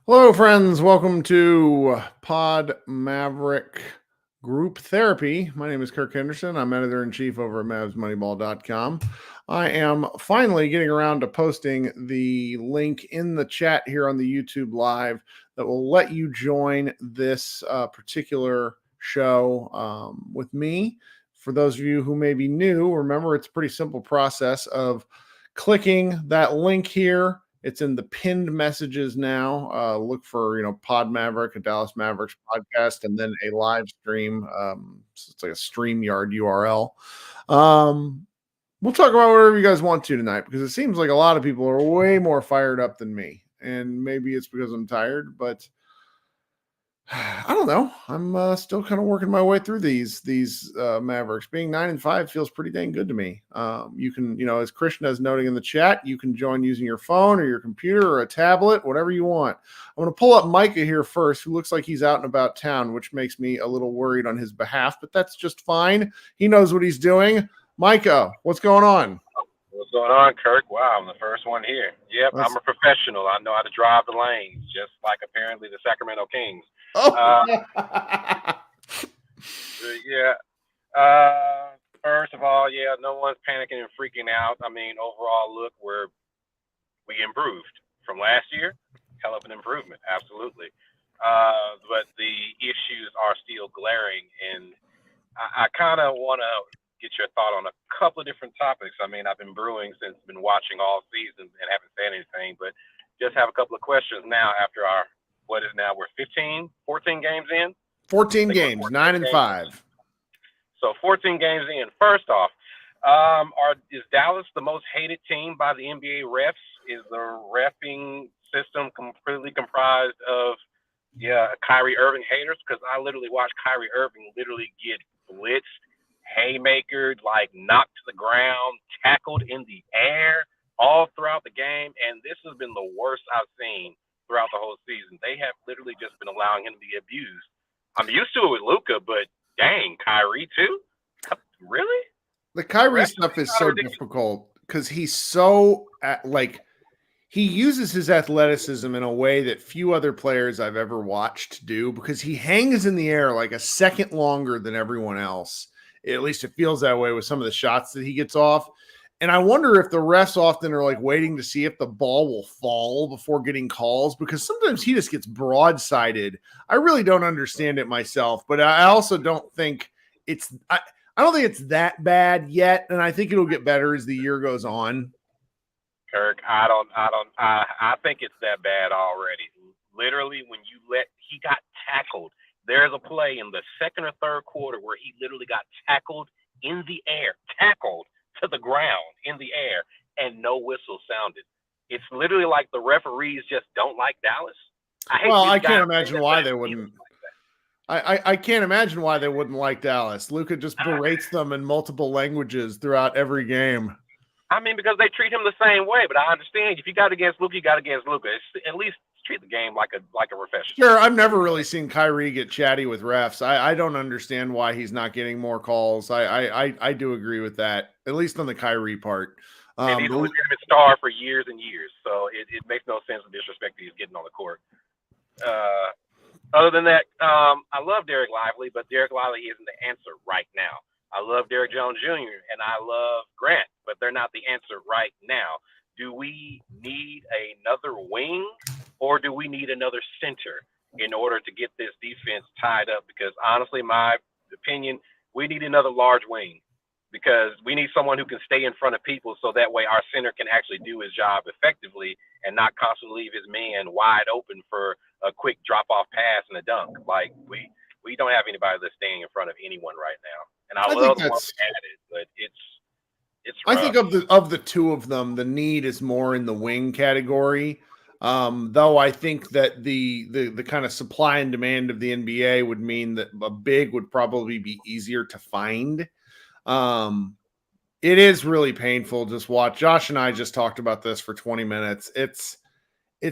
Hello, friends. Welcome to Pod Maverick Group Therapy. My name is Kirk Henderson. I'm editor-in-chief over at MavsMoneyball.com. I am finally getting around to posting the link in the chat here on the YouTube Live that will let you join this particular show with me. For those of you who may be new, remember it's a pretty simple process of clicking that link here. It's in the pinned messages now. Look for, Pod Maverick, a Dallas Mavericks podcast, and then a live stream. It's like a StreamYard URL. We'll talk about whatever you guys want to tonight, because it seems like a lot of people are way more fired up than me. And maybe it's because I'm tired, but I don't know. I'm still kind of working my way through these Mavericks. Being 9-5 feels pretty dang good to me. You can, as Krishna is noting in the chat, you can join using your phone or your computer or a tablet, whatever you want. I'm going to pull up Micah here first, who looks like he's out and about town, which makes me a little worried on his behalf, but that's just fine. He knows what he's doing. Micah, what's going on? What's going on, Kirk? Wow, I'm the first one here. Yep, I'm a professional. I know how to drive the lanes, just like apparently the Sacramento Kings. First of all, no one's panicking and freaking out. I mean, overall, look, we improved from last year. Hell of an improvement, absolutely. But the issues are still glaring, and I kind of want to get your thought on a couple of different topics. I mean, I've been brewing since, been watching all season and haven't said anything, but just have a couple of questions now after we're 14 games in? 14 games, 9-5. So 14 games in. First off, is Dallas the most hated team by the NBA refs? Is the reffing system completely comprised of, Kyrie Irving haters? Because I literally watched Kyrie Irving literally get blitzed, haymakered, like knocked to the ground, tackled in the air all throughout the game. And this has been the worst I've seen throughout the whole season. They have literally just been allowing him to be abused. I'm used to it with Luka, but dang, Kyrie too? Really? The Kyrie stuff is so difficult because he's so he uses his athleticism in a way that few other players I've ever watched do, because he hangs in the air like a second longer than everyone else. At least it feels that way with some of the shots that he gets off. And I wonder if the refs often are like waiting to see if the ball will fall before getting calls, because sometimes he just gets broadsided. I really don't understand it myself, but I also don't think I don't think it's that bad yet. And I think it'll get better as the year goes on. Kirk, I think it's that bad already. Literally, when he got tackled, there's a play in the second or third quarter where he literally got tackled in the air, to the ground in the air, and no whistle sounded. It's literally like the referees just don't like Dallas. I can't imagine why they wouldn't. I can't imagine why they wouldn't like Dallas. Luka just berates them in multiple languages throughout every game. I mean, because they treat him the same way. But I understand if you got against Luka, you got against Luka. At least treat the game like a professional. Sure, I've never really seen Kyrie get chatty with refs. I don't understand why he's not getting more calls. I do agree with that, at least on the Kyrie part. And he's a legitimate star for years and years, so it makes no sense the disrespect he's getting on the court. Other than that, I love Derek Lively, but Derek Lively isn't the answer right now. I love Derek Jones Jr. and I love Grant, but they're not the answer right now. Do we need another wing, or do we need another center in order to get this defense tied up? Because honestly, my opinion, we need another large wing, because we need someone who can stay in front of people so that way our center can actually do his job effectively and not constantly leave his man wide open for a quick drop-off pass and a dunk. Like, we We don't have anybody that's standing in front of anyone right now. And I think love the one that's. we added, but it's I rough. think of the two of them, the need is more in the wing category. Though I think that the kind of supply and demand of the NBA would mean that a big would probably be easier to find. It is really painful. Just watch. Josh and I just talked about this for 20 minutes. It's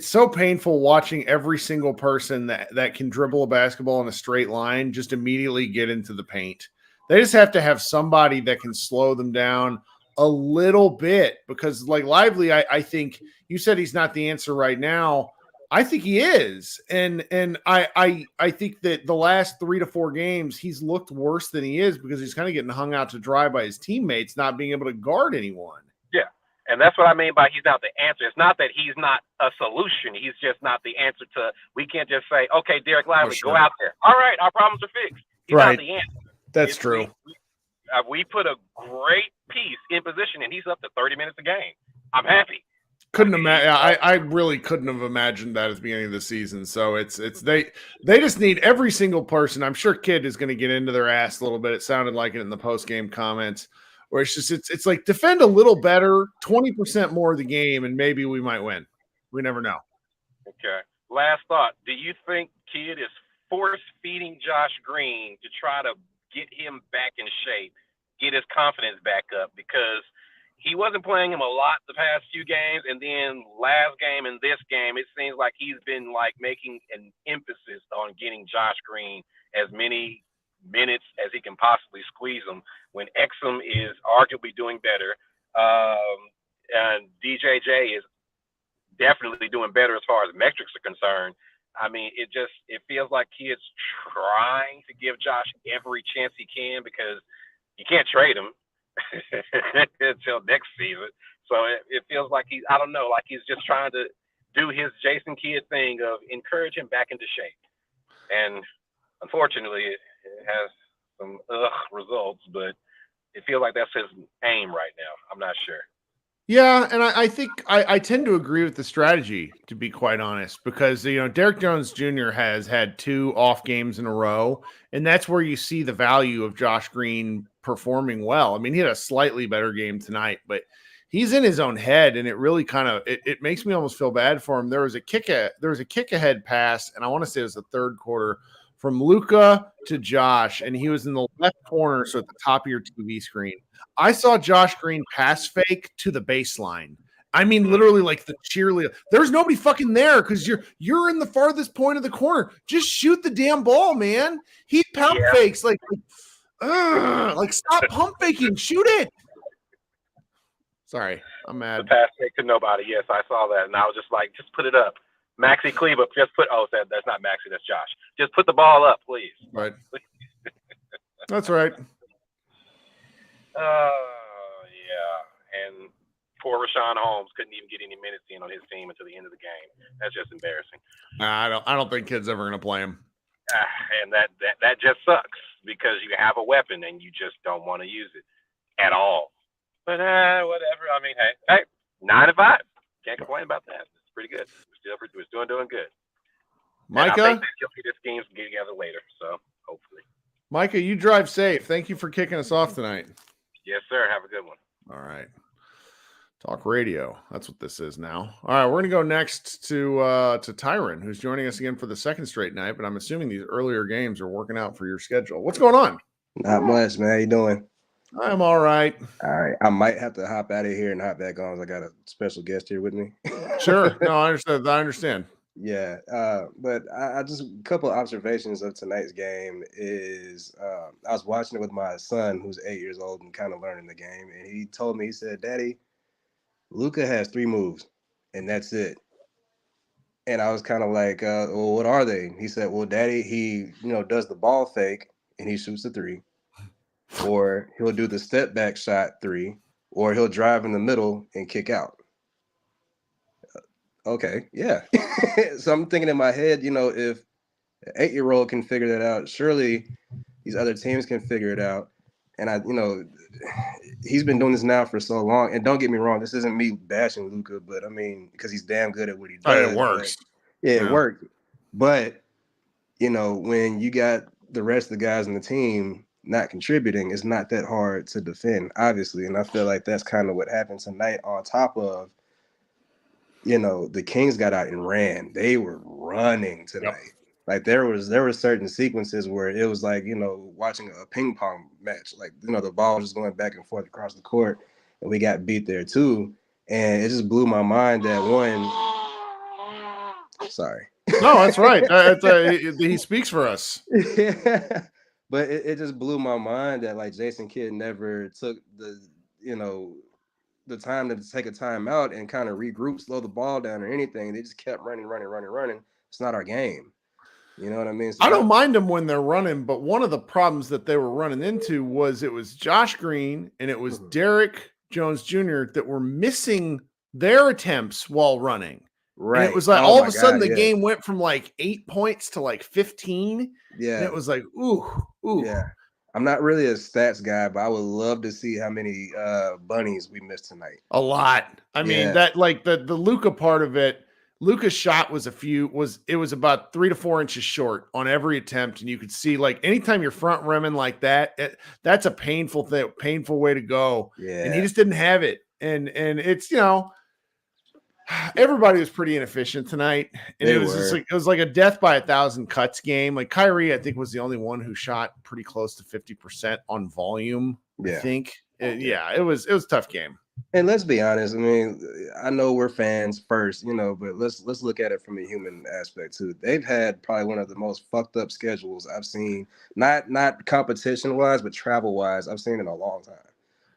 so painful watching every single person that can dribble a basketball in a straight line just immediately get into the paint. They just have to have somebody that can slow them down a little bit because, like Lively, I think you said he's not the answer right now. I think he is, and I think that the last 3 to 4 games he's looked worse than he is because he's kind of getting hung out to dry by his teammates, not being able to guard anyone. Yeah. And that's what I mean by he's not the answer. It's not that he's not a solution. He's just not the answer to. We can't just say, okay, Derek Lively, go out there. All right, our problems are fixed. He's not the answer. That's true. We put a great piece in position, and he's up to 30 minutes a game. I'm happy. Couldn't imagine. I really couldn't have imagined that at the beginning of the season. So it's they just need every single person. I'm sure Kid is going to get into their ass a little bit. It sounded like it in the post game comments, where it's just it's like defend a little better, 20% more of the game, and maybe we might win. We never know. Okay. Last thought. Do you think Kid is force feeding Josh Green to try to get him back in shape, get his confidence back up? Because he wasn't playing him a lot the past few games, and then last game and this game, it seems like he's been like making an emphasis on getting Josh Green as many minutes as he can possibly squeeze them when Exum is arguably doing better. And DJJ is definitely doing better as far as metrics are concerned. I mean, it feels like Kid's trying to give Josh every chance he can because you can't trade him until next season. So it feels like I don't know, like he's just trying to do his Jason Kidd thing of encourage him back into shape. And unfortunately, it has some results, but it feels like that's his aim right now. I'm not sure. Yeah, and I think I tend to agree with the strategy, to be quite honest, because Derek Jones Jr. has had 2 off games in a row, and that's where you see the value of Josh Green performing well. I mean, he had a slightly better game tonight, but he's in his own head, and it really kind of it makes me almost feel bad for him. There was a kick ahead pass, and I want to say it was the third quarter from Luka to Josh, and he was in the left corner, so at the top of your TV screen. I saw Josh Green pass fake to the baseline. I mean, literally like the cheerleader. There's nobody fucking there because you're in the farthest point of the corner. Just shoot the damn ball, man. He pump fakes like stop pump faking. Shoot it. Sorry, I'm mad. The pass fake to nobody. Yes, I saw that, and I was just like, just put it up. Maxi Kleba, just put. Oh, that's not Maxi. That's Josh. Just put the ball up, please. Right. That's right. Yeah. And poor Rashawn Holmes couldn't even get any minutes in on his team until the end of the game. That's just embarrassing. I don't think Kid's ever going to play him. And that just sucks because you have a weapon and you just don't want to use it at all. But whatever. I mean, hey, 9-5. Can't complain about that. It's pretty good. We're still doing good. Micah, I think you'll see this game's get together later. So hopefully. Micah, you drive safe. Thank you for kicking us off tonight. Yes, sir. Have a good one. All right. Talk radio. That's what this is now. All right, we're gonna go next to Tyron, who's joining us again for the second straight night. But I'm assuming these earlier games are working out for your schedule. What's going on? Not much, man. How you doing? I'm all right. All right. I might have to hop out of here and hop back on. I got a special guest here with me. Sure. No, I understand. Yeah. But I just a couple of observations of tonight's game is I was watching it with my son who's 8 years old and kind of learning the game. And he told me, he said, Daddy, Luka has 3 moves and that's it. And I was kind of like, well, what are they? He said, well, Daddy, he, does the ball fake and he shoots the 3. Or he'll do the step back shot 3, or he'll drive in the middle and kick out. Okay, yeah. So I'm thinking in my head, if an 8-year-old can figure that out, surely these other teams can figure it out. And he's been doing this now for so long. And don't get me wrong, this isn't me bashing Luka, but I mean, because he's damn good at what he does. It works. It worked. But when you got the rest of the guys in the team not contributing, it's not that hard to defend, obviously. And I feel like that's kind of what happened tonight, on top of, the Kings got out and ran. They were running tonight. Yep. Like there were certain sequences where it was like, watching a ping pong match. Like, the ball was just going back and forth across the court, and we got beat there too. And it just blew my mind that sorry. No, that's right. He speaks for us. Yeah. But it just blew my mind that like Jason Kidd never took the time to take a timeout and kind of regroup, slow the ball down or anything. They just kept running. It's not our game. You know what I mean? So I don't mind them when they're running, but one of the problems that they were running into was it was Josh Green and it was Derek Jones Jr. that were missing their attempts while running. Right. And it was like all of a sudden the game went from like 8 points to like 15. Yeah. And it was like, ooh. Yeah. I'm not really a stats guy, but I would love to see how many bunnies we missed tonight. A lot. I mean, that like the Luka part of it, Luka's shot was about 3 to 4 inches short on every attempt. And you could see like anytime you're front rimming like that, that's a painful way to go. Yeah. And he just didn't have it. And it's, everybody was pretty inefficient tonight. And it was like a death by 1,000 cuts game. Like Kyrie, I think, was the only one who shot pretty close to 50% on volume. Yeah. I think. It was a tough game. And let's be honest. I mean, I know we're fans first, but let's look at it from a human aspect too. They've had probably one of the most fucked up schedules I've seen, not competition wise, but travel wise, I've seen in a long time.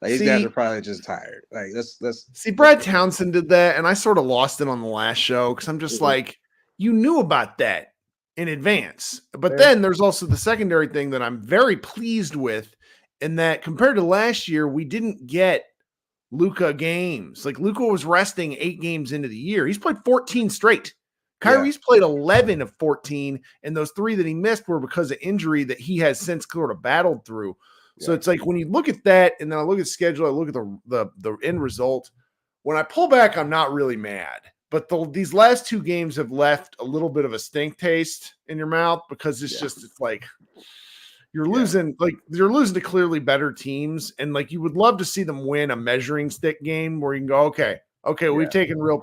Like these guys are probably just tired. Like let's see. Brad Townsend did that, and I sort of lost it on the last show because I'm just like, you knew about that in advance. But then there's also the secondary thing that I'm very pleased with, in that compared to last year, we didn't get Luka games. Like Luka was resting 8 games into the year. He's played 14 straight. Kyrie's played 11 of 14, and those 3 that he missed were because of injury that he has since sort of battled through. So it's like when you look at that, and then I look at the schedule, I look at the end result. When I pull back, I'm not really mad. But these last 2 games have left a little bit of a stink taste in your mouth because it's like you're losing to clearly better teams, and like you would love to see them win a measuring stick game where you can go, okay, we've taken real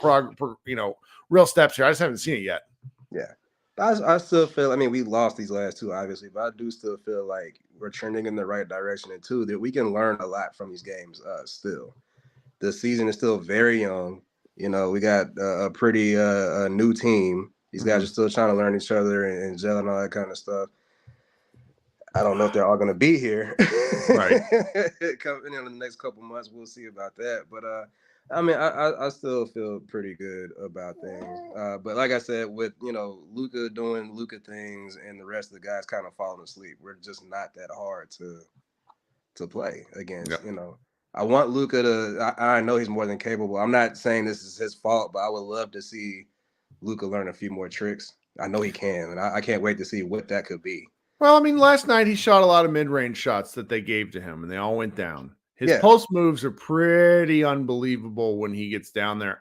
real steps here. I just haven't seen it yet. Yeah. I still feel, I mean, we lost these last 2, obviously, but I do still feel like we're trending in the right direction, and 2, that we can learn a lot from these games still. The season is still very young. We got a pretty new team. These guys are still trying to learn each other and gel and all that kind of stuff. I don't know if they're all going to be here. Right. Coming in the next couple months, we'll see about that. But I mean, I still feel pretty good about things. But like I said, with, Luka doing Luka things and the rest of the guys kind of falling asleep, we're just not that hard to play against. I want Luka to, I know he's more than capable. I'm not saying this is his fault, but I would love to see Luka learn a few more tricks. I know he can, and I can't wait to see what that could be. Well, I mean, last night he shot a lot of mid-range shots that they gave to him, and they all went down. His post moves are pretty unbelievable when he gets down there.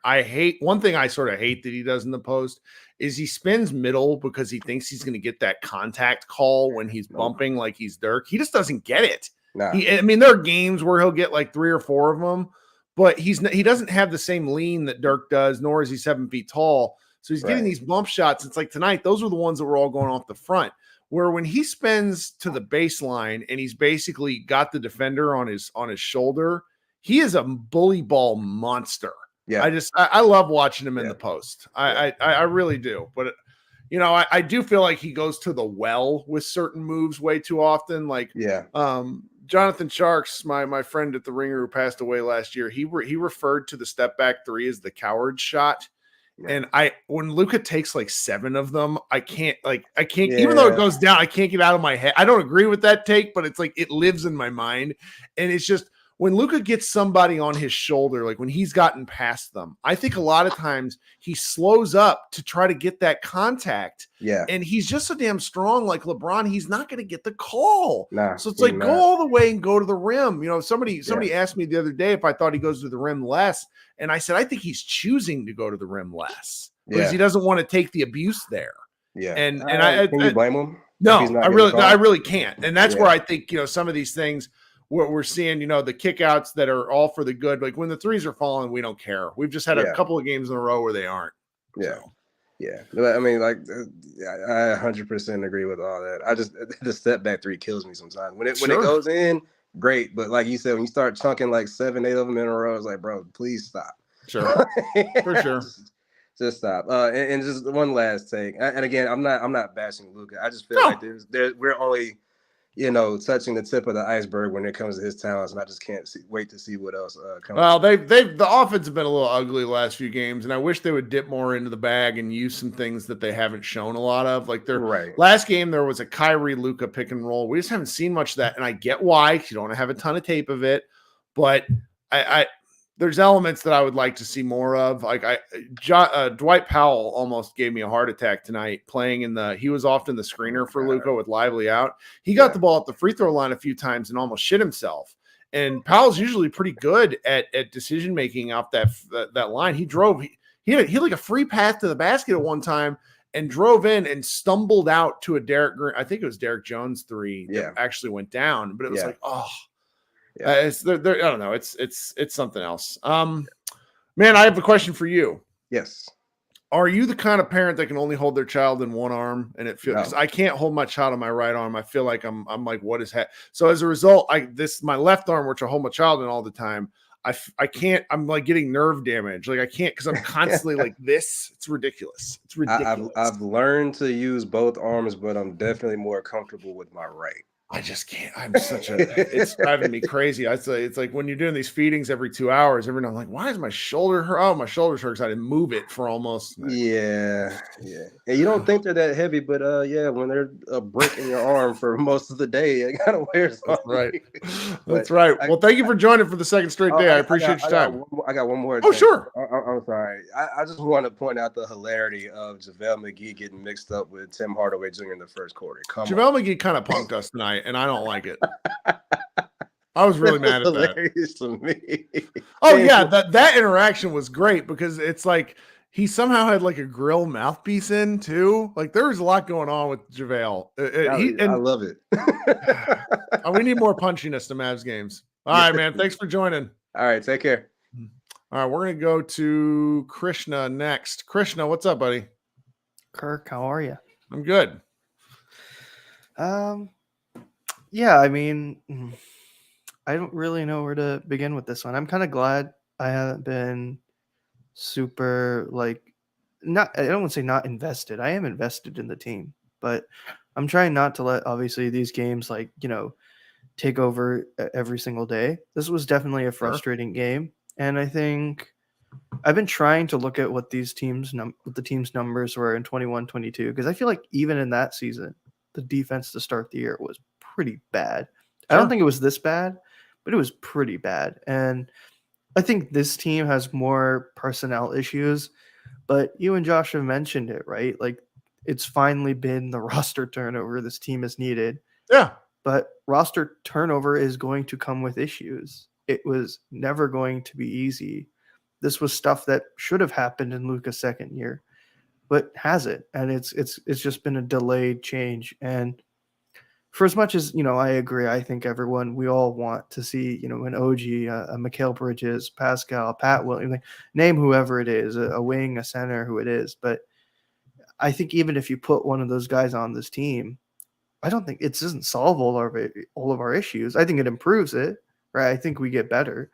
One thing I sort of hate that he does in the post is he spins middle because he thinks he's going to get that contact call when he's bumping like he's Dirk. He just doesn't get it. Nah. There are games where he'll get like 3 or 4 of them, but he doesn't have the same lean that Dirk does, nor is he 7 feet tall. So he's getting these bump shots. It's like tonight, those were the ones that were all going off the front. Where when he spins to the baseline and he's basically got the defender on his shoulder, he is a bully ball monster. Yeah, I love watching him in the post. I really do. But I do feel like he goes to the well with certain moves way too often. Like Jonathan Sharks, my friend at the Ringer who passed away last year, he referred to the step back 3 as the coward shot. And when Luka takes like 7 of them, I can't even though it goes down, I can't get out of my head. I don't agree with that take, but it's like it lives in my mind. And it's just when Luka gets somebody on his shoulder, like when he's gotten past them, I think a lot of times he slows up to try to get that contact. Yeah. And he's just so damn strong, like LeBron, he's not going to get the call. Nah, so it's like go all the way and go to the rim. Somebody asked me the other day if I thought he goes to the rim less. And I said, I think he's choosing to go to the rim less because he doesn't want to take the abuse there. Yeah. And can you blame him? if he's No, not I getting called? really can't. And that's Yeah. where I think, some of these things we're seeing, the kickouts that are all for the good. Like when the threes are falling, we don't care. We've just had a couple of games in a row where they aren't. Yeah. So. Yeah. I mean, like, I 100% agree with all that. I just, the step back three kills me sometimes. When it goes in, great. But like you said, when you start chunking like 7, 8 of them in a row, it's like, bro, please stop. Sure. For sure. Just stop. And just one last take. And again, I'm not bashing Luka. I just feel like we're only, touching the tip of the iceberg when it comes to his talents, and I just can't wait to see what else comes. Well, the offense has been a little ugly the last few games, and I wish they would dip more into the bag and use some things that they haven't shown a lot of. Like their last game, there was a Kyrie Luka pick and roll. We just haven't seen much of that, and I get why, because you don't have a ton of tape of it, but there's elements that I would like to see more of. Like Dwight Powell almost gave me a heart attack tonight playing he was often the screener for Luka with Lively out. He got the ball at the free throw line a few times and almost shit himself. And Powell's usually pretty good at decision-making off that line. He had like a free path to the basket at one time and drove in and stumbled out to a I think it was Derek Jones 3 that actually went down, but it was like, oh, I don't know. It's something else. Man, I have a question for you. Yes. Are you the kind of parent that can only hold their child in one arm and it feels? Because I can't hold my child on my right arm. I feel like I'm like, what is that? So as a result, my left arm, which I hold my child in all the time, I can't. I'm like getting nerve damage. Like I can't because I'm constantly like this. It's ridiculous. It's ridiculous. I've learned to use both arms, but I'm definitely more comfortable with my right. I just can't. It's driving me crazy. It's like when you're doing these feedings every 2 hours, every night I'm like, why is my shoulder hurt? Oh, my shoulder's hurt because I didn't move it for almost. Yeah. And you don't think they're that heavy, but when they're a brick in your arm for most of the day, it kind of wears off. Right. That's right. Well, thank you for joining for the second straight day. I appreciate your time. I got one more. Oh, sure. I'm sorry. I just want to point out the hilarity of JaVale McGee getting mixed up with Tim Hardaway Jr. in the first quarter. JaVale McGee kind of punked us tonight, and I don't like it. I was really mad at that. Hilarious to me. Oh yeah, that interaction was great because it's like he somehow had like a grill mouthpiece in too. Like there was a lot going on with JaVale. I love it. We need more punchiness to Mavs games. All right, man. Thanks for joining. All right, take care. All right, we're gonna go to Krishna next. Krishna, what's up, buddy? Kirk, how are you? I'm good. Yeah, I mean, I don't really know where to begin with this one. I'm kind of glad I haven't been super I don't want to say not invested. I am invested in the team, but I'm trying not to let obviously these games take over every single day. This was definitely a frustrating game, and I think I've been trying to look at what the team's numbers were in 21-22 because I feel like even in that season, the defense to start the year was pretty bad. I don't think it was this bad, but it was pretty bad. And I think this team has more personnel issues, but you and Josh have mentioned it, right? Like it's finally been the roster turnover this team has needed. Yeah. But roster turnover is going to come with issues. It was never going to be easy. This was stuff that should have happened in Luka's second year, but hasn't. And it's just been a delayed change. And for as much as, I agree, I think we all want to see, an OG, a Mikal Bridges, Pascal, Pat Williams, name whoever it is, a wing, a center, who it is. But I think even if you put one of those guys on this team, I don't think it doesn't solve all of our issues. I think it improves it, right? I think we get better,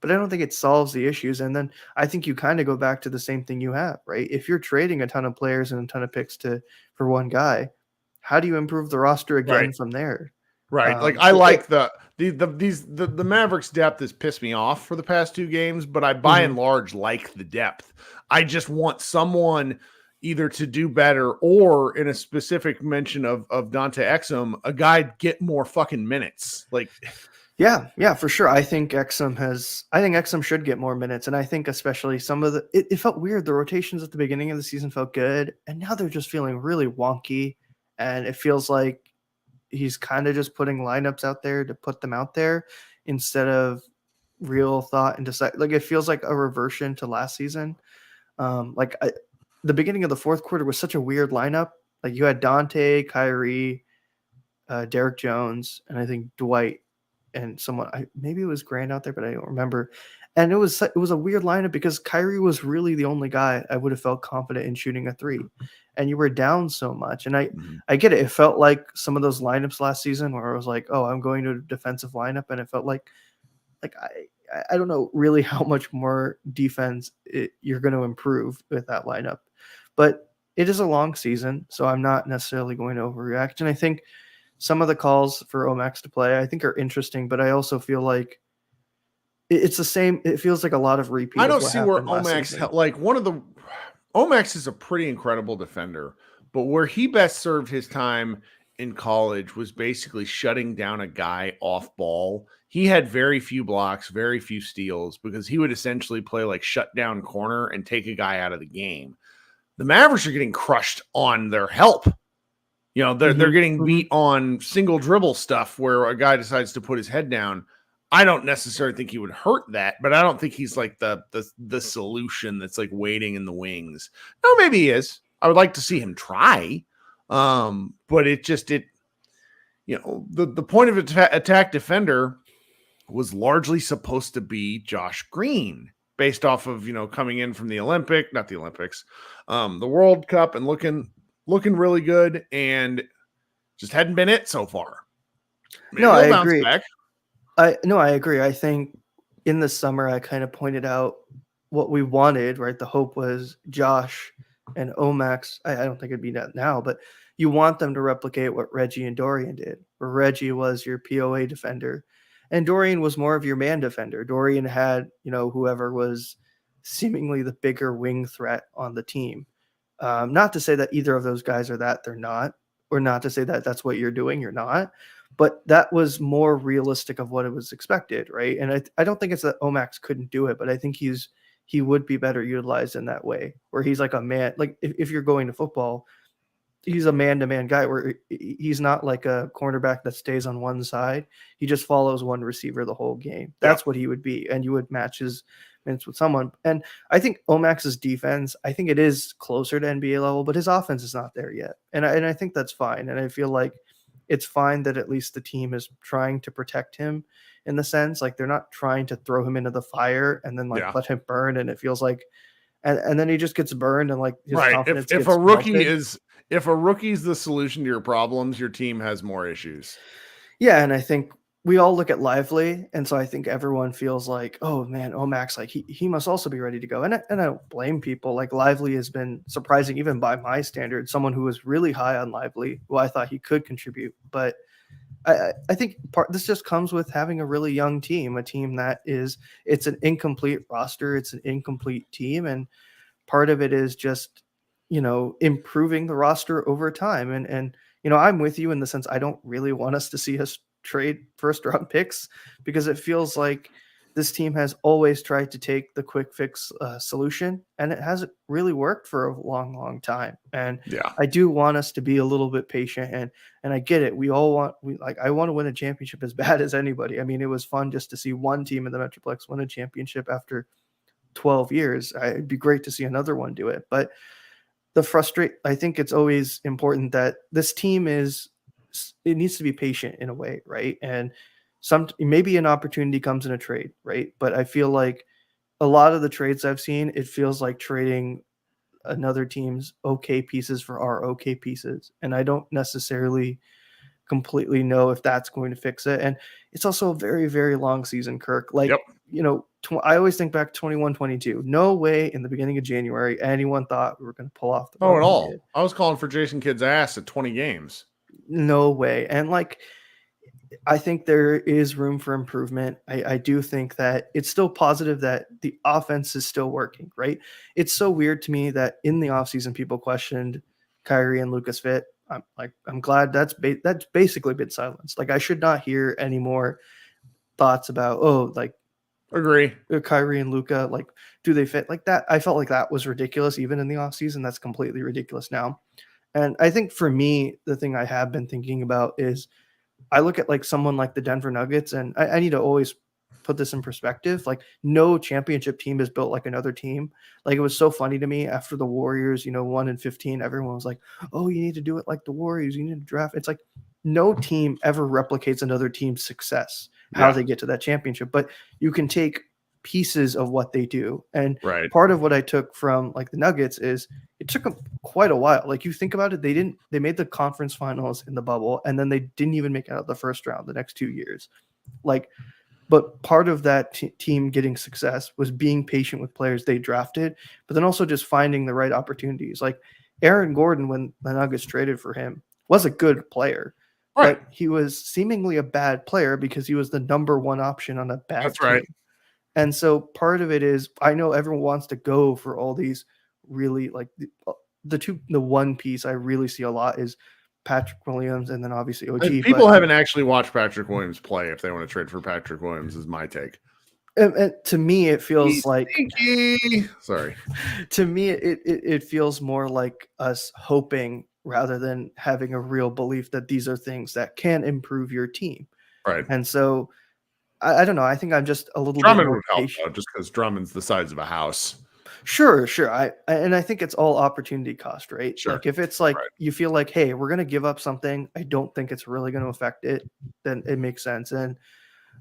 but I don't think it solves the issues. And then I think you kind of go back to the same thing you have, right? If you're trading a ton of players and a ton of picks for one guy, how do you improve the roster again from there? Right. I like the Mavericks depth has pissed me off for the past 2 games, but I by and large like the depth. I just want someone either to do better or in a specific mention of Dante Exum, a guy get more fucking minutes. Yeah, for sure. I think Exum should get more minutes. And I think especially some of it felt weird. The rotations at the beginning of the season felt good. And now they're just feeling really wonky. And it feels like he's kind of just putting lineups out there to put them out there instead of real thought and decide. Like it feels like a reversion to last season. The beginning of the fourth quarter was such a weird lineup. Like you had Dante, Kyrie, Derek Jones, and I think Dwight and someone. Maybe it was Grant out there, but I don't remember. And it was a weird lineup because Kyrie was really the only guy I would have felt confident in shooting a three, and you were down so much. And I get it. It felt like some of those lineups last season where I was like, oh, I'm going to a defensive lineup, and it felt like I don't know really how much more defense you're going to improve with that lineup, but it is a long season, so I'm not necessarily going to overreact. And I think some of the calls for Omax to play, I think, are interesting, but I also feel like it's the same. It feels like a lot of repeat. I don't see where Omax Omax is a pretty incredible defender, but where he best served his time in college was basically shutting down a guy off ball. He had very few blocks, very few steals, because he would essentially play like shut down corner and take a guy out of the game. The Mavericks are getting crushed on their help. They're getting beat on single dribble stuff where a guy decides to put his head down. I don't necessarily think he would hurt that, but I don't think he's like the solution that's like waiting in the wings. No, maybe he is. I would like to see him try. But the point of attack defender was largely supposed to be Josh Green, based off of, coming in from the World Cup and looking really good, and just hadn't been it so far. Maybe I agree. I agree. I think in the summer, I kind of pointed out what we wanted, right? The hope was Josh and Omax. I don't think it'd be that now, but you want them to replicate what Reggie and Dorian did, where Reggie was your POA defender and Dorian was more of your man defender. Dorian had, whoever was seemingly the bigger wing threat on the team. Not to say that either of those guys are that, they're not, or not to say that that's what you're doing, you're not. But that was more realistic of what it was expected, right? And I don't think it's that Omax couldn't do it, but I think he would be better utilized in that way, where he's like a man. Like if you're going to football, he's a man-to-man guy where he's not like a cornerback that stays on one side. He just follows one receiver the whole game. That's what he would be, and you would match his minutes with someone. And I think Omax's defense, I think it is closer to NBA level, but his offense is not there yet. And I think that's fine. And I feel like it's fine that at least the team is trying to protect him in the sense, like they're not trying to throw him into the fire and then let him burn. And it feels like, and then he just gets burned and like his confidence if a rookie melted. If a rookie's the solution to your problems, your team has more issues. Yeah, and I think we all look at Lively, and so I think everyone feels like, oh man, Omax, like he must also be ready to go. And I don't blame people. Like Lively has been surprising, even by my standards, someone who was really high on Lively, who I thought he could contribute. But I think this just comes with having a really young team, a team that it's an incomplete roster, it's an incomplete team, and part of it is just improving the roster over time. And I'm with you in the sense I don't really want us to see us trade first round picks, because it feels like this team has always tried to take the quick fix solution, and it hasn't really worked for a long time. And I do want us to be a little bit patient, and I get it. I want to win a championship as bad as anybody. I mean, it was fun just to see one team in the Metroplex win a championship after 12 years. It'd be great to see another one do it, but I think it's always important that this team it needs to be patient in a way, right? And maybe an opportunity comes in a trade, right? But I feel like a lot of the trades I've seen, it feels like trading another team's okay pieces for our okay pieces. And I don't necessarily completely know if that's going to fix it. And it's also a very, very long season, Kirk. Like, I always think back 21-22. No way in the beginning of January anyone thought we were going to pull off the at all. I was calling for Jason Kidd's ass at 20 games. No way. And like, I think there is room for improvement. I do think that it's still positive that the offense is still working, right? It's so weird to me that in the offseason people questioned Kyrie and Luka's fit. I'm glad that's basically been silenced. Like I should not hear any more thoughts about, agree. Kyrie and Luka, like, do they fit like that? I felt like that was ridiculous even in the offseason. That's completely ridiculous now. And I think for me, the thing I have been thinking about is I look at like someone like the Denver Nuggets, and I need to always put this in perspective. Like no championship team is built like another team. Like it was so funny to me after the Warriors, 1-15, everyone was like, oh, you need to do it like the Warriors. You need to draft. It's like, no team ever replicates another team's success, how they get to that championship, but you can take pieces of what they do. And part of what I took from like the Nuggets is it took them quite a while. Like you think about it, they made the conference finals in the bubble, and then they didn't even make it out of the first round the next 2 years. Like, but part of that team getting success was being patient with players they drafted, but then also just finding the right opportunities. Like Aaron Gordon, when the Nuggets traded for him, was a good player, but he was seemingly a bad player because he was the number one option on a bad team. And so part of it is, I know everyone wants to go for all these really like the one piece I really see a lot is Patrick Williams and then obviously OG. And people haven't actually watched Patrick Williams play if they want to trade for Patrick Williams is my take. And to me, it feels like sorry. To me, it feels more like us hoping rather than having a real belief that these are things that can improve your team. Right. And so I don't know. I think I'm just a little Drummond bit more would help patient. though, just because Drummond's the size of a house. Sure. I think it's all opportunity cost, right? Sure. Like if it's like you feel like, hey, we're gonna give up something, I don't think it's really gonna affect it, then it makes sense. And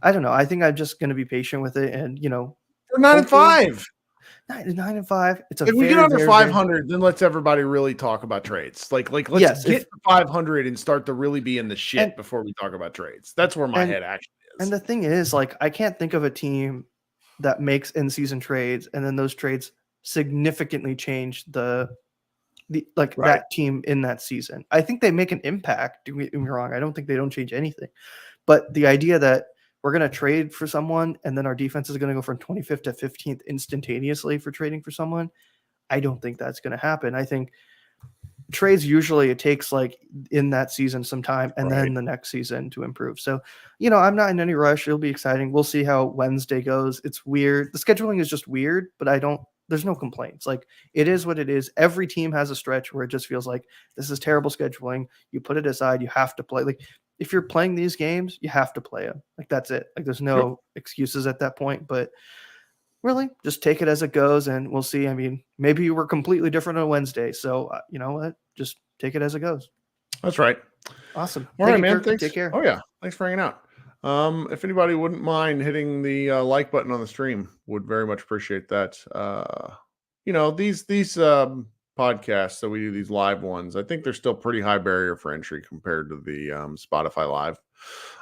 I don't know. I think I'm just gonna be patient with it, and we're 9-5. 9-5. It's a if we get under 500, then let's everybody really talk about trades. Like let's get to 500 and start to really be in the shit before we talk about trades. That's where my head actually is. And the thing is, like, I can't think of a team that makes in-season trades and then those trades significantly change that team in that season. I think they make an impact. Don't get me wrong. I don't think they don't change anything. But the idea that we're going to trade for someone and then our defense is going to go from 25th to 15th instantaneously for trading for someone, I don't think that's going to happen. I think trades usually it takes like in that season some time and then the next season to improve. So, I'm not in any rush. It'll be exciting. We'll see how Wednesday goes. It's weird. The scheduling is just weird, but there's no complaints. Like it is what it is. Every team has a stretch where it just feels like this is terrible scheduling. You put it aside. You have to play. Like if you're playing these games, you have to play them. Like that's it. Like there's no excuses at that point, but really just take it as it goes and we'll see. I mean, maybe we're completely different on Wednesday. So you know what? Just take it as it goes. That's right. Awesome. All right, man. Kirk. Thanks. Take care. Oh yeah. Thanks for hanging out. If anybody wouldn't mind hitting the like button on the stream, would very much appreciate that. These podcasts that we do, these live ones, I think they're still pretty high barrier for entry compared to the Spotify Live.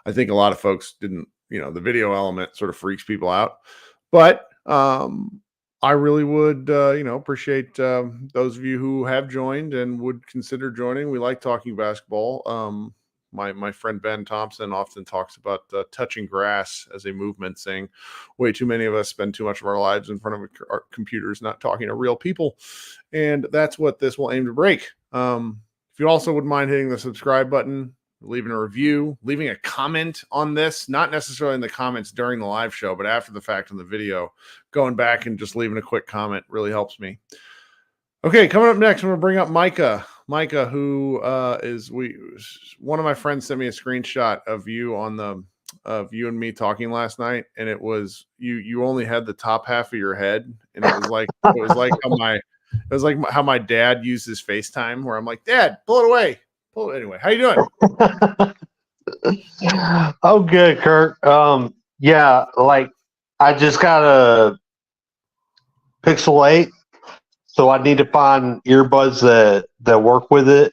I think a lot of folks didn't, the video element sort of freaks people out, but I really would, appreciate those of you who have joined and would consider joining. We like talking basketball. My friend Ben Thompson often talks about touching grass as a movement, saying way too many of us spend too much of our lives in front of our computers, not talking to real people. And that's what this will aim to break. If you also wouldn't mind hitting the subscribe button, leaving a review, leaving a comment on this, not necessarily in the comments during the live show, but after the fact on the video, going back and just leaving a quick comment really helps me. Okay, coming up next, I'm going to bring up Micah. Micah, who one of my friends sent me a screenshot of you of you and me talking last night, and it was you only had the top half of your head, and it was like how my dad uses FaceTime, where I'm like, Dad, pull it away. Anyway, how you doing? Oh, good, Kirk. Yeah, like I just got a Pixel 8, so I need to find earbuds that work with it.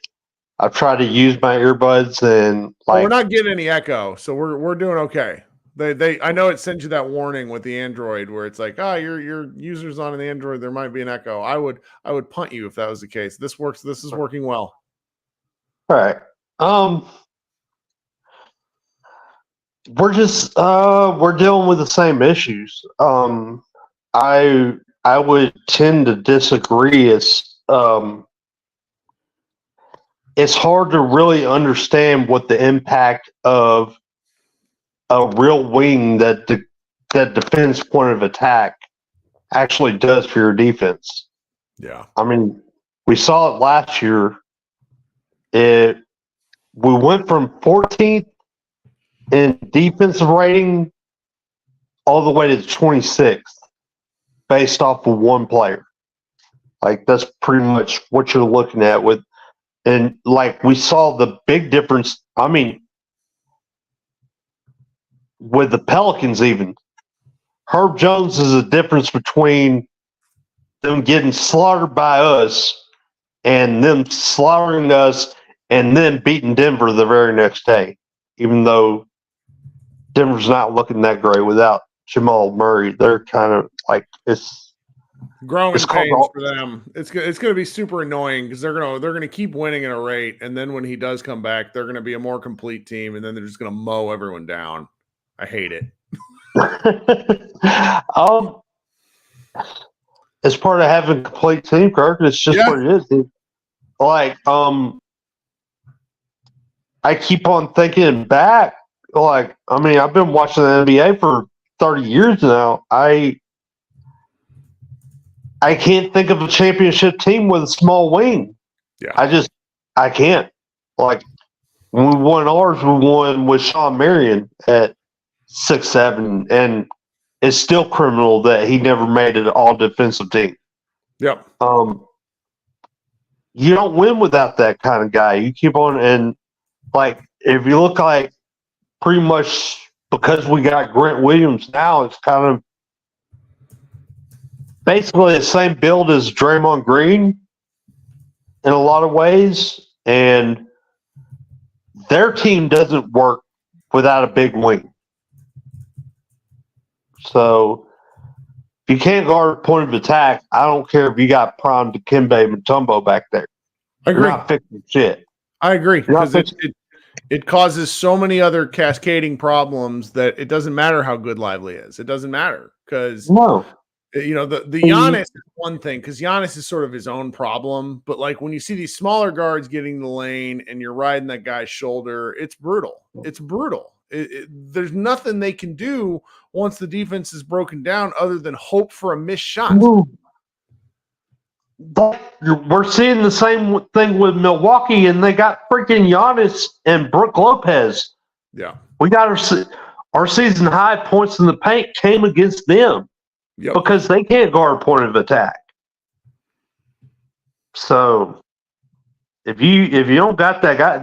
I've tried to use my earbuds and we're not getting any echo, so we're doing okay. I know it sends you that warning with the Android where it's like, your user's on an Android, there might be an echo. I would punt you if that was the case. This works. This is working well. All right. We're just we're dealing with the same issues. I would tend to disagree. It's hard to really understand what the impact of a real wing that defends point of attack actually does for your defense. Yeah. I mean, we saw it last year. We went from 14th in defensive rating all the way to 26th based off of one player. Like that's pretty much what you're looking at with And like we saw the big difference. I mean, with the Pelicans, even Herb Jones is a difference between them getting slaughtered by us and them slaughtering us and then beating Denver the very next day, even though Denver's not looking that great without Jamal Murray. They're kind of like it's growing It's called pains all- for them. It's going to be super annoying because they're going to keep winning at a rate, and then when he does come back, they're going to be a more complete team, and then they're just going to mow everyone down. I hate it. It's part of having a complete team, Kirk. It's just what it is. Like, I keep on thinking back. Like, I mean, I've been watching the NBA for 30 years now. I can't think of a championship team with a small wing. Yeah. I can't. Like, when we won ours, we won with Sean Marion at 6'7", and it's still criminal that he never made it all defensive team. Yep. You don't win without that kind of guy. You keep on, and like if you look like pretty much because we got Grant Williams now, it's kind of basically the same build as Draymond Green in a lot of ways, and their team doesn't work without a big wing. So if you can't guard point of attack, I don't care if you got prime Dikembe Mutombo back there. I agree. You're not fixing shit. I agree because fixing- it causes so many other cascading problems that it doesn't matter how good Lively is. It doesn't matter because No. you know the Giannis is one thing because Giannis is sort of his own problem. But like when you see these smaller guards getting the lane and you're riding that guy's shoulder, it's brutal. It's brutal. There's nothing they can do once the defense is broken down other than hope for a missed shot. We're seeing the same thing with Milwaukee, and they got freaking Giannis and Brook Lopez. Yeah. We got our season high points in the paint came against them because they can't guard point of attack. So if you don't got that guy,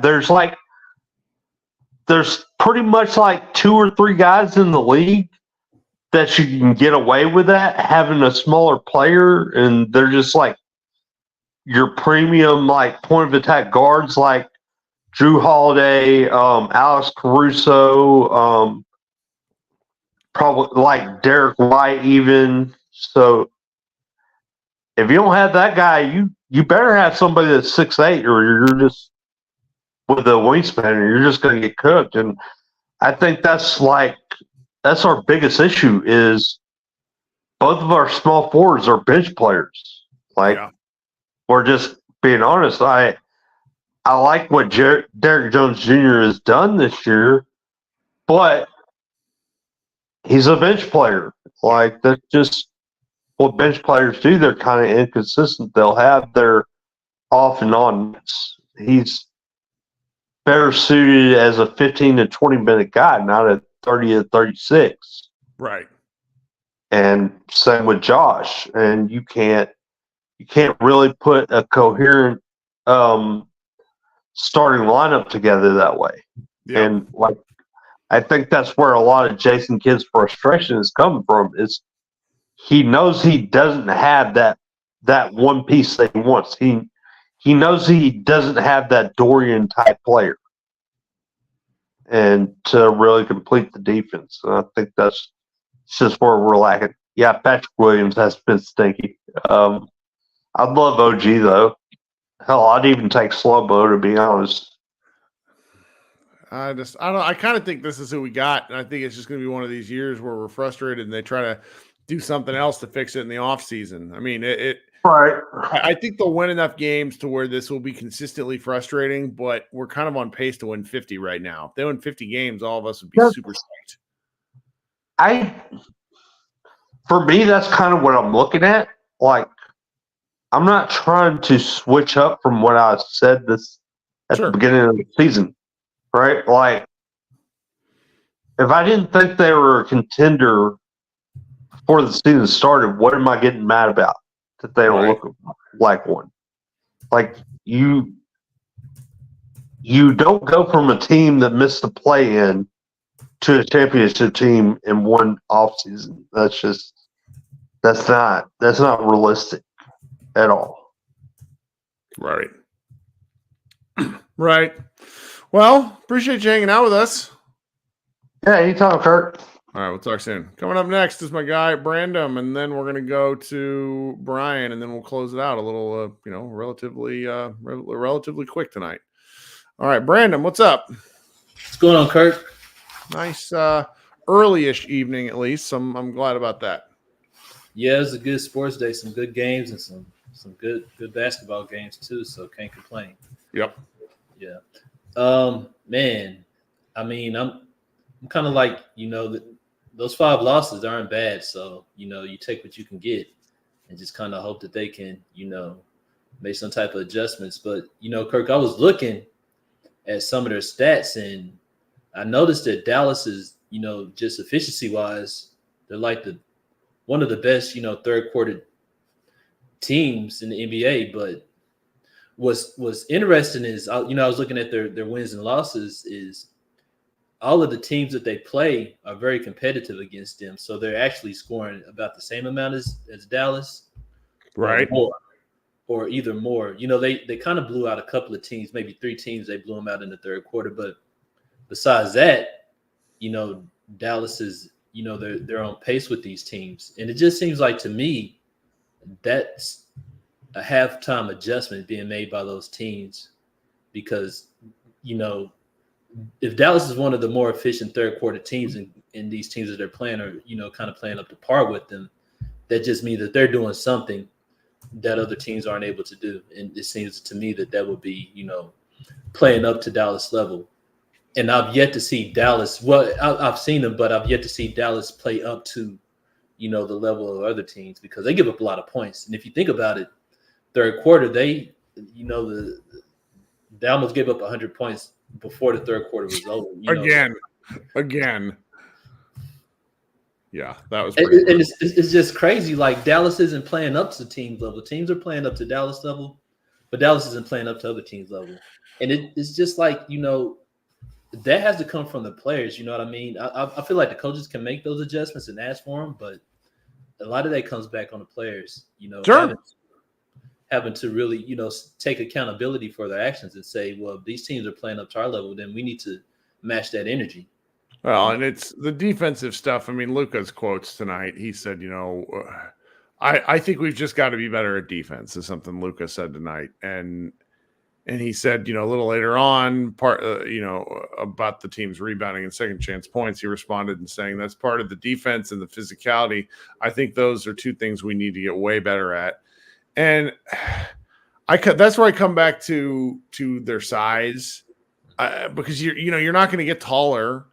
there's pretty much like 2 or 3 guys in the league that you can get away with that having a smaller player, and they're just like your premium like point of attack guards like Drew Holiday, Alex Caruso, probably like Derek White even. So if you don't have that guy, you better have somebody that's 6'8", or you're just with a wingspan, and you're just going to get cooked. And I think that's our biggest issue is both of our small forwards are bench players. We're just being honest. I like what Derek Jones Jr. has done this year, but he's a bench player. Like, that's just what bench players do. They're kind of inconsistent. They'll have their off and on nights. He's better suited as a 15 to 20 minute guy, not a 30 to 36. Right. And same with Josh. And you can't really put a coherent starting lineup together that way. Yeah. And like, I think that's where a lot of Jason Kidd's frustration is coming from. Is he knows he doesn't have that one piece that he wants. He knows he doesn't have that Dorian type player, and to really complete the defense. And I think that's just where we're lacking. Yeah, Patrick Williams has been stinky. I'd love OG though. Hell, I'd even take Slobo, to be honest. I kind of think this is who we got, and I think it's just going to be one of these years where we're frustrated and they try to do something else to fix it in the offseason. I mean, right. I think they'll win enough games to where this will be consistently frustrating, but we're kind of on pace to win 50 right now. If they win 50 games, all of us would be super psyched. For me, that's kind of what I'm looking at. Like, I'm not trying to switch up from what I said at the beginning of the season, right? Like, if I didn't think they were a contender before the season started, what am I getting mad about? That they don't look like one. Like, you you don't go from a team that missed the play-in to a championship team in one offseason. That's not realistic at all. Right. Right. Well, appreciate you hanging out with us. Yeah, anytime, Kirk. All right, we'll talk soon. Coming up next is my guy Brandon, and then we're going to go to Brian, and then we'll close it out a little, relatively quick tonight. All right, Brandon, what's up? What's going on, Kirk? Nice early-ish evening, at least. So I'm glad about that. Yeah, it was a good sports day, some good games, and some good basketball games too. So can't complain. Yep. Yeah. Man, I mean, I'm kind of like, those 5 losses aren't bad. So, you take what you can get and just kind of hope that they can, make some type of adjustments. But, Kirk, I was looking at some of their stats and I noticed that Dallas is, just efficiency wise, they're like one of the best, third quarter teams in the NBA. But what's interesting is, I was looking at their wins and losses is all of the teams that they play are very competitive against them. So they're actually scoring about the same amount as Dallas. Right. Or either more. They kind of blew out a couple of teams, maybe 3 teams. They blew them out in the third quarter. But besides that, Dallas is, they're on pace with these teams. And it just seems like to me that's a halftime adjustment being made by those teams because, if Dallas is one of the more efficient third quarter teams in these teams that they're playing are, kind of playing up to par with them, that just means that they're doing something that other teams aren't able to do. And it seems to me that would be, playing up to Dallas level. And I've yet to see Dallas. Well, I've seen them, but I've yet to see Dallas play up to, the level of other teams because they give up a lot of points. And if you think about it, third quarter, they almost gave up 100 points before the third quarter was over. Again. Yeah, that was and it's just crazy. Like Dallas isn't playing up to teams level. Teams are playing up to Dallas level, but Dallas isn't playing up to other teams level. And it's just like, that has to come from the players. You know what I mean? I feel like the coaches can make those adjustments and ask for them, but a lot of that comes back on the players, Sure. having to really, take accountability for their actions and say, well, if these teams are playing up to our level, then we need to match that energy. Well, and it's the defensive stuff. I mean, Luka's quotes tonight, he said, I think we've just got to be better at defense is something Luka said tonight. And he said, a little later on, about the team's rebounding and second chance points, he responded and saying that's part of the defense and the physicality. I think those are 2 things we need to get way better at. And that's where I come back to their size because you're not going to get taller,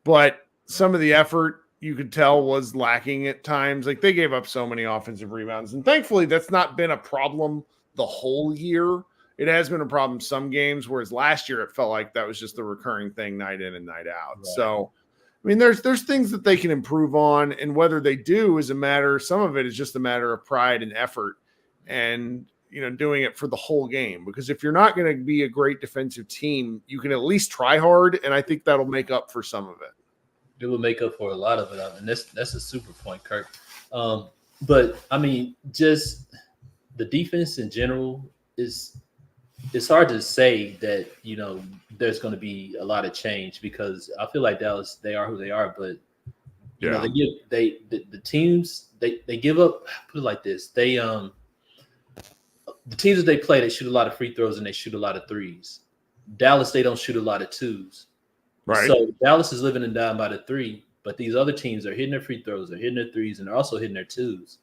but some of the effort you could tell was lacking at times. Like they gave up so many offensive rebounds, and thankfully that's not been a problem the whole year. It has been a problem some games, whereas last year it felt like that was just the recurring thing night in and night out. Right. So, I mean, there's things that they can improve on, and whether they do is a matter. Some of it is just a matter of pride and effort, and doing it for the whole game. Because if you're not going to be a great defensive team, you can at least try hard, and I think that'll make up for some of it. It will make up for a lot of it, and that's a super point, Kirk. But I mean, just the defense in general it's hard to say that there's going to be a lot of change because I feel like Dallas, they are who they are, but the teams they give up. Put it like this: the teams that they play, they shoot a lot of free throws and they shoot a lot of threes. Dallas, they don't shoot a lot of twos. Right. So Dallas is living and dying by the 3, but these other teams are hitting their free throws, they're hitting their threes, and they're also hitting their twos.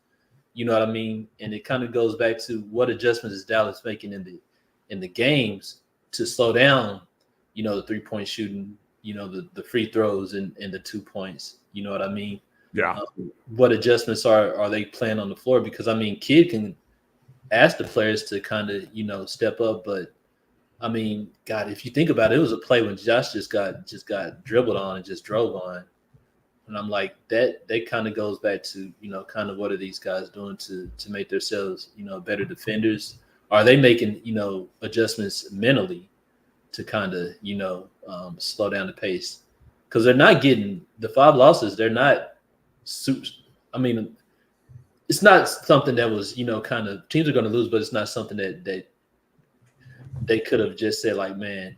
You know what I mean? And it kind of goes back to what adjustments is Dallas making in the games to slow down, the 3-point shooting, the free throws and the 2 points. You know what I mean? Yeah. What adjustments are they playing on the floor? Because I mean, Kid can ask the players to kind of step up, but I mean, God, if you think about it, it was a play when Josh just got dribbled on and just drove on. And I'm like, that kind of goes back to, kind of what are these guys doing to make themselves, better defenders? Are they making, adjustments mentally kind of slow down the pace, because they're not getting the 5 losses. They're not. I mean, it's not something that was kind of teams are going to lose, but it's not something that they could have just said like, man,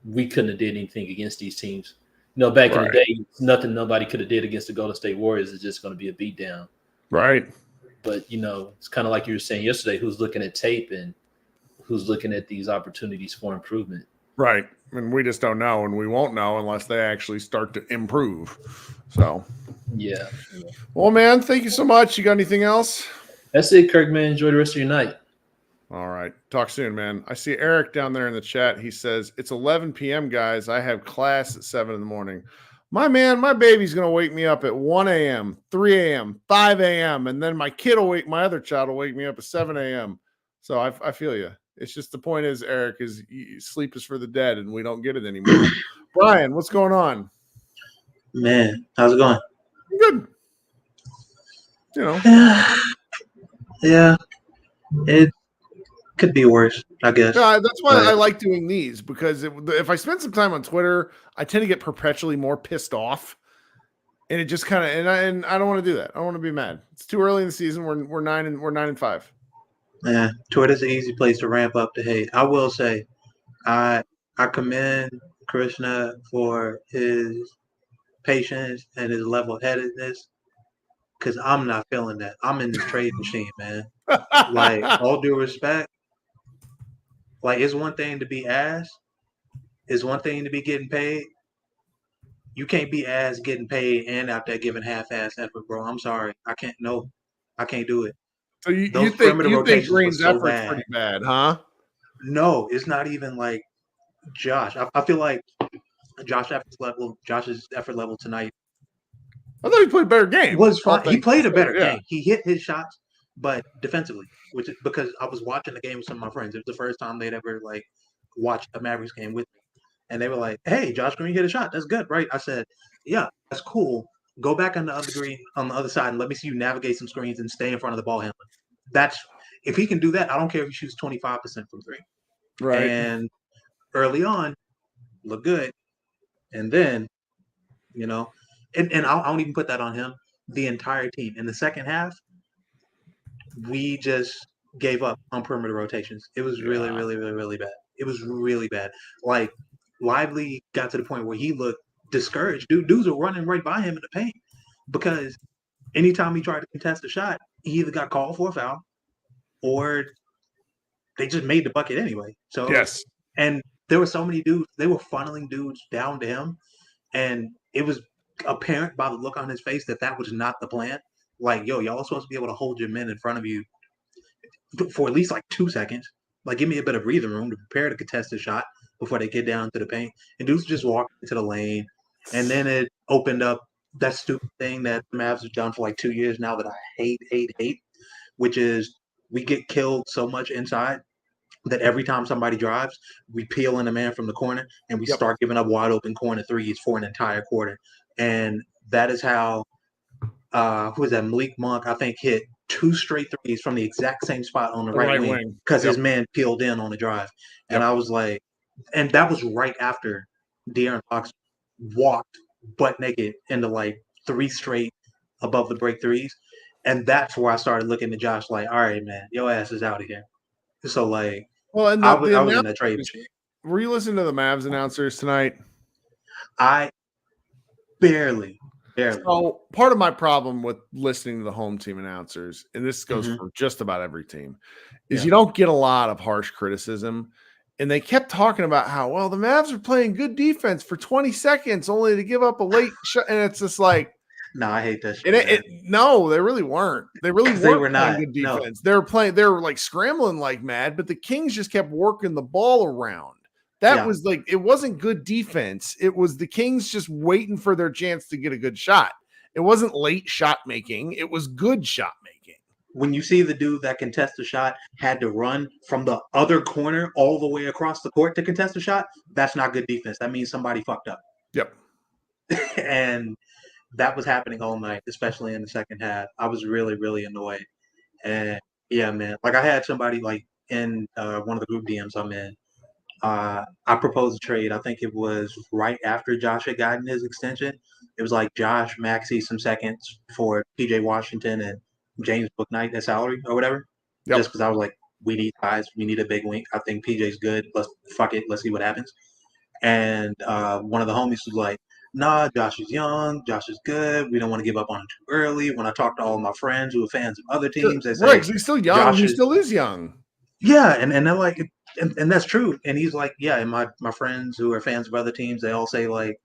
we couldn't have did anything against these teams. Back in the day, nothing nobody could have did against the Golden State Warriors is just going to be a beatdown. Right. But, it's kind of like you were saying yesterday, who's looking at tape and who's looking at these opportunities for improvement. Right. And we just don't know, and we won't know unless they actually start to improve. So, yeah. Well, man, thank you so much. You got anything else? That's it, Kirk, man. Enjoy the rest of your night. All right. Talk soon, man. I see Eric down there in the chat. He says, it's 11 p.m., guys. I have class at 7 in the morning. My baby's going to wake me up at 1 a.m., 3 a.m., 5 a.m., and then my other child will wake me up at 7 a.m. So I feel you. It's just the point is, Eric, is sleep is for the dead, and we don't get it anymore. Brian, what's going on? Man, how's it going? Good. Yeah, it could be worse, I guess. That's why I like doing these, because if I spend some time on Twitter, I tend to get perpetually more pissed off, and it just kind of and I don't want to do that. I don't want to be mad. It's too early in the season. We're 9-5. Yeah, Twitter's an easy place to ramp up the hate. I will say, I commend Krishna for his patience and his level-headedness, because I'm not feeling that. I'm in this trade machine, man. Like, all due respect, like, it's one thing to be ass. It's one thing to be getting paid. You can't be ass getting paid and out there giving half-ass effort, bro. I'm sorry. I can't do it. So you think Green's effort's pretty bad, huh? No, it's not even like Josh. I feel like Josh's effort level tonight. I thought he played a better game. Was fine. He played a better game. He hit his shots, but defensively, which is because I was watching the game with some of my friends. It was the first time they'd ever watched a Mavericks game with me, and they were like, "Hey, Josh Green hit a shot. That's good, right?" I said, "Yeah, that's cool. Go back on the other side and let me see you navigate some screens and stay in front of the ball handler. If he can do that, I don't care if he shoots 25% from 3. Right. And early on, look good, and then, and I don't even put that on him. The entire team in the second half, we just gave up on perimeter rotations. It was really, really, really, really bad. It was really bad. Like, Lively got to the point where he looked discouraged. Dudes were running right by him in the paint, because anytime he tried to contest a shot, he either got called for a foul or they just made the bucket anyway. So yes. And there were so many dudes, they were funneling dudes down to him, and it was apparent by the look on his face that was not the plan. Like, yo, y'all are supposed to be able to hold your men in front of you for at least 2 seconds. Like, give me a bit of breathing room to prepare to contest the shot before they get down to the paint. And dudes just walked into the lane, and then it opened up that stupid thing that the Mavs have done for 2 years now that I hate, which is we get killed so much inside that every time somebody drives, we peel in a man from the corner and we start giving up wide open corner threes for an entire quarter. And that is how who is that? Malik Monk, I think, hit 2 straight threes from the exact same spot on the right wing because his man peeled in on the drive. And I was like, and that was right after De'Aaron Fox walked butt naked into 3 straight above the break threes. And that's where I started looking at Josh like, all right, man, your ass is out of here. So well, and I was in that trade machine. Were you listening to the Mavs announcers tonight? I barely. So part of my problem with listening to the home team announcers, and this goes for just about every team, is you don't get a lot of harsh criticism. And they kept talking about how, well, the Mavs are playing good defense for 20 seconds only to give up a late shot. And it's just like, no, I hate that shit. No, they really weren't. They really weren't they were playing not. good defense. No. They were scrambling like mad, but the Kings just kept working the ball around. That was it wasn't good defense. It was the Kings just waiting for their chance to get a good shot. It wasn't late shot making. It was good shot making. When you see the dude that contest the shot had to run from the other corner all the way across the court to contest the shot, that's not good defense. That means somebody fucked up. Yep. And that was happening all night, especially in the second half. I was really, really annoyed. And yeah, man, I had somebody in one of the group DMs I'm in, I proposed a trade. I think it was right after Josh had gotten his extension. It was like Josh, Maxey, some seconds for PJ Washington and James Booknight, that salary or whatever. Yep. Just because I was like, we need guys, we need a big wing. I think PJ's good. Let's fuck it. Let's see what happens. And one of the homies was like, nah, Josh is young. Josh is good. We don't want to give up on him too early. When I talk to all my friends who are fans of other teams, they say, Right, 'cause he's still young. Josh He is still is young. yeah, and they're like, and that's true. And he's like, yeah, and my friends who are fans of other teams, they all say like,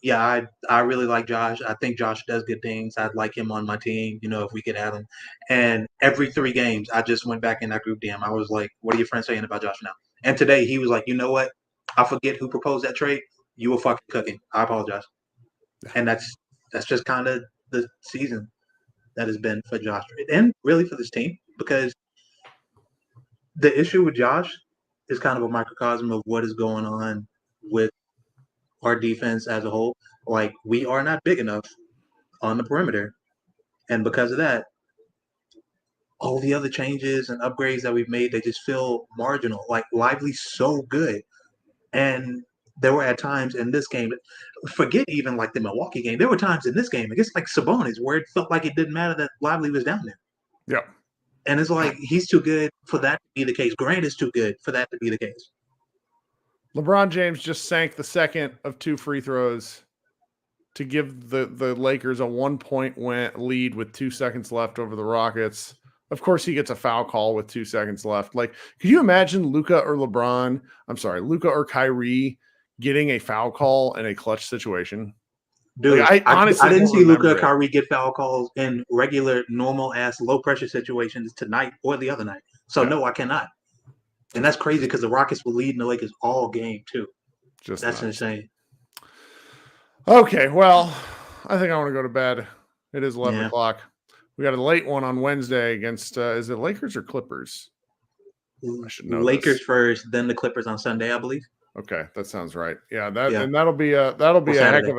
yeah, I really like Josh. I think Josh does good things. I'd like him on my team, if we could have him. And every 3 games, I just went back in that group DM. I was like, what are your friends saying about Josh now? And today he was like, you know what? I forget who proposed that trade. You were fucking cooking. I apologize. And that's just kind of the season that has been for Josh and really for this team, because the issue with Josh is kind of a microcosm of what is going on with our defense as a whole. Like, we are not big enough on the perimeter. And because of that, all the other changes and upgrades that we've made, they just feel marginal. Like, Lively's so good. And there were at times in this game, forget even like the Milwaukee game, there were times in this game against like Sabonis where it felt like it didn't matter that Lively was down there. Yep. And it's like, he's too good for that to be the case. Grant is too good for that to be the case. LeBron James just sank the second of 2 free throws to give the Lakers a 1-point lead with 2 seconds left over the Rockets. Of course, he gets a foul call with 2 seconds left. Like, could you imagine Luka or Kyrie getting a foul call in a clutch situation? Dude, Like, I honestly didn't don't see Luka or remember it. Kyrie get foul calls in regular, normal ass, low pressure situations tonight or the other night. So Yeah. no, I cannot. And that's crazy because the Rockets were leading the Lakers all game too. Just That's nuts. insane. Okay, well, I think I want to go to bed. It is 11 Yeah. o'clock. We got a late one on Wednesday against, is it Lakers or Clippers? I should know Lakers this. first, then the Clippers on Sunday, I believe. Okay, that sounds right. Yeah, Yeah. and that'll be a Saturday.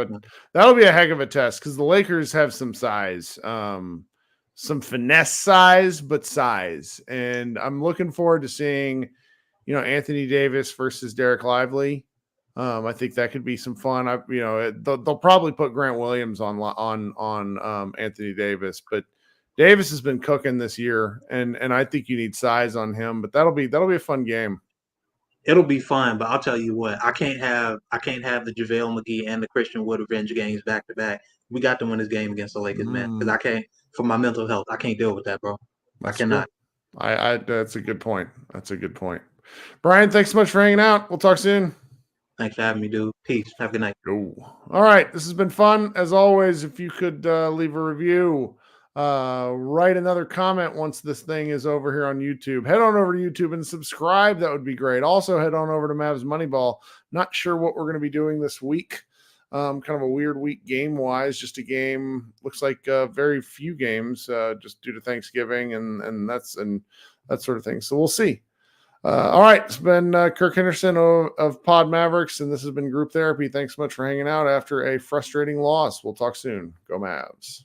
heck of a test because the Lakers have some size, some finesse size, but size, and I'm looking forward to seeing, Anthony Davis versus Derek Lively. I think that could be some fun. They'll probably put Grant Williams on Anthony Davis, but Davis has been cooking this year, and I think you need size on him. But that'll be a fun game. It'll be fun, but I'll tell you what, I can't have the JaVale McGee and the Christian Wood revenge games back to back. We got to win this game against the Lakers, man. Because I can't, for my mental health, I can't deal with that, bro. That's I cannot. I that's a good point. Brian, thanks so much for hanging out. We'll talk soon. Thanks for having me, dude. Peace. Have a good night. All right. This has been fun. As always, if you could leave a review, write another comment once this thing is over here on YouTube. Head on over to YouTube and subscribe. That would be great. Also, head on over to Mavs Moneyball. Not sure what we're going to be doing this week. Kind of a weird week game-wise. Just a game. Looks like very few games just due to Thanksgiving and that sort of thing. So we'll see. All right. It's been Kirk Henderson of Pod Mavericks, and this has been Group Therapy. Thanks so much for hanging out after a frustrating loss. We'll talk soon. Go Mavs.